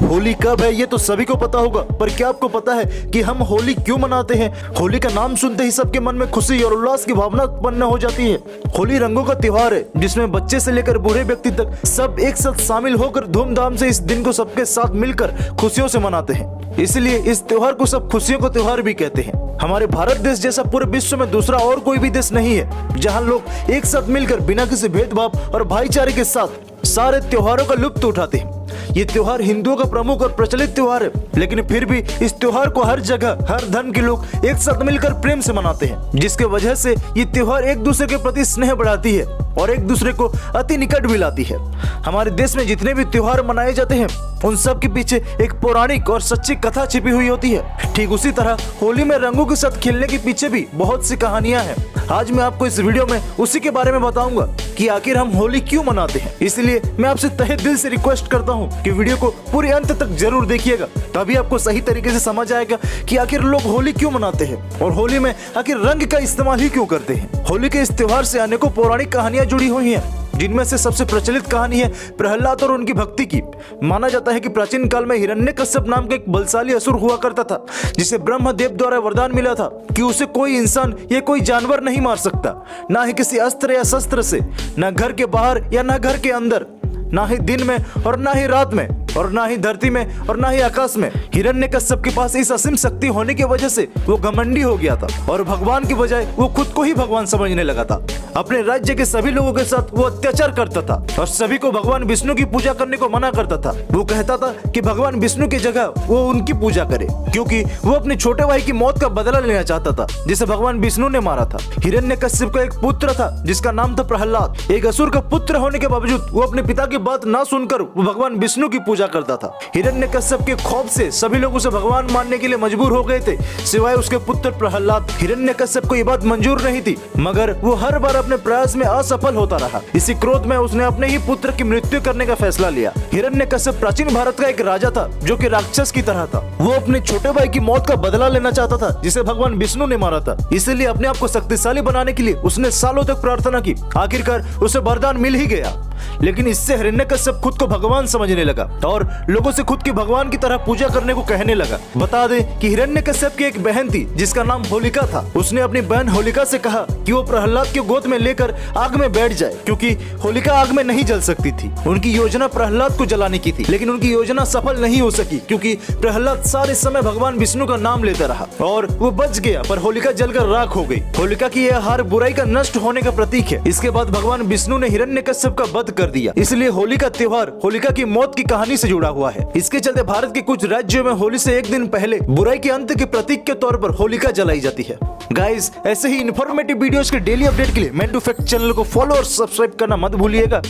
होली कब है ये तो सभी को पता होगा, पर क्या आपको पता है कि हम होली क्यों मनाते हैं? होली का नाम सुनते ही सबके मन में खुशी और उल्लास की भावना उत्पन्न हो जाती है। होली रंगों का त्योहार है जिसमें बच्चे से लेकर बूढ़े व्यक्ति तक सब एक साथ शामिल होकर धूमधाम से इस दिन को सबके साथ मिलकर खुशियों से मनाते हैं। इसलिए इस त्योहार को सब खुशियों का त्योहार भी कहते हैं। हमारे भारत देश जैसा पूरे विश्व में दूसरा और कोई भी देश नहीं है जहां लोग एक साथ मिलकर बिना किसी भेदभाव और भाईचारे के साथ सारे त्योहारों का लुत्फ उठाते हैं। ये त्योहार हिंदुओं का प्रमुख और प्रचलित त्योहार है, लेकिन फिर भी इस त्योहार को हर जगह हर धर्म के लोग एक साथ मिलकर प्रेम से मनाते हैं, जिसके वजह से ये त्योहार एक दूसरे के प्रति स्नेह बढ़ाती है और एक दूसरे को अति निकट भी लाती है। हमारे देश में जितने भी त्योहार मनाए जाते हैं उन सब के पीछे एक पौराणिक और सच्ची कथा छिपी हुई होती है। ठीक उसी तरह होली में रंगों के साथ खेलने के पीछे भी बहुत सी कहानियां हैं। आज मैं आपको इस वीडियो में उसी के बारे में बताऊंगा कि आखिर हम होली क्यों मनाते हैं। इसलिए मैं आपसे तहे दिल से रिक्वेस्ट करता हूं कि वीडियो को पूरे अंत तक जरूर देखिएगा, तभी आपको सही तरीके से समझ आएगा कि आखिर लोग होली क्यों मनाते हैं और होली में आखिर रंग का इस्तेमाल ही क्यों करते हैं। होली के इस त्योहार से अनेकों पौराणिक कहानियां जुड़ी हुई हैं, जिनमें से सबसे प्रचलित कहानी है प्रहलाद और उनकी भक्ति की। माना जाता है कि प्राचीन काल में हिरण्यकश्यप नाम का एक बलशाली असुर हुआ करता था, जिसे ब्रह्मदेव द्वारा वरदान मिला था कि उसे कोई इंसान या कोई जानवर नहीं मार सकता, ना ही किसी अस्त्र या शस्त्र से, न घर के बाहर या न घर के अंदर, ना ही दिन में और ना ही रात में, और ना ही धरती में और ना ही आकाश में। हिरण्यकश्यप के पास इस असीम शक्ति होने की वजह से वो घमंडी हो गया था और भगवान की बजाय वो खुद को ही भगवान समझने लगा था। अपने राज्य के सभी लोगों के साथ वो अत्याचार करता था और सभी को भगवान विष्णु की पूजा करने को मना करता था। वो कहता था कि भगवान विष्णु की जगह वो उनकी पूजा करे, क्योंकि वो अपने छोटे भाई की मौत का बदला लेना चाहता था जिसे भगवान विष्णु ने मारा था। हिरण्यकश्यप का एक पुत्र था जिसका नाम था प्रहलाद। एक असुर का पुत्र होने के बावजूद वो अपने पिता की बात ना सुनकर वो भगवान विष्णु की पूजा करता था। हिरण्यकश्यप के खौफ से सभी लोग उसे भगवान मानने के लिए मजबूर हो गए थे, सिवाय उसके पुत्र प्रहलाद। हिरण्यकश्यप को ये बात मंजूर नहीं थी, मगर वो हर बार अपने प्रयास में असफल होता रहा। इसी क्रोध में उसने अपने ही पुत्र की मृत्यु करने का फैसला लिया। हिरण्यकश्यप प्राचीन भारत का एक राजा था जो कि राक्षस की तरह था। वो अपने छोटे भाई की मौत का बदला लेना चाहता था जिसे भगवान विष्णु ने मारा था। इसलिए अपने आप को शक्तिशाली बनाने के लिए उसने सालों तक प्रार्थना की। आखिरकार उसे वरदान मिल ही गया, लेकिन इससे हिरण्यकश्यप खुद को भगवान समझने लगा और लोगों से खुद की भगवान की तरह पूजा करने को कहने लगा। बता दें कि हिरण्यकश्यप की एक बहन थी जिसका नाम होलिका था। उसने अपनी बहन होलिका से कहा कि वो प्रहलाद की गोद में लेकर आग में बैठ जाए, क्योंकि होलिका आग में नहीं जल सकती थी। उनकी योजना प्रहलाद को जलाने की थी, लेकिन उनकी योजना सफल नहीं हो सकी क्योंकि प्रहलाद सारे समय भगवान विष्णु का नाम लेता रहा और वो बच गया, पर होलिका जलकर राख हो गई। होलिका की यह हार बुराई का नष्ट होने का प्रतीक है। इसके बाद भगवान विष्णु ने हिरण्यकश्यप का वध कर दिया। इसलिए होली का त्योहार होलिका की मौत की कहानी से जुड़ा हुआ है। इसके चलते भारत के कुछ राज्यों में होली से एक दिन पहले बुराई के अंत के प्रतीक के तौर पर होलिका जलाई जाती है। गाइस, ऐसे ही इन्फॉर्मेटिव वीडियोस के डेली अपडेट के लिए मेन टू फैक्ट चैनल को फॉलो और सब्सक्राइब करना मत भूलिएगा।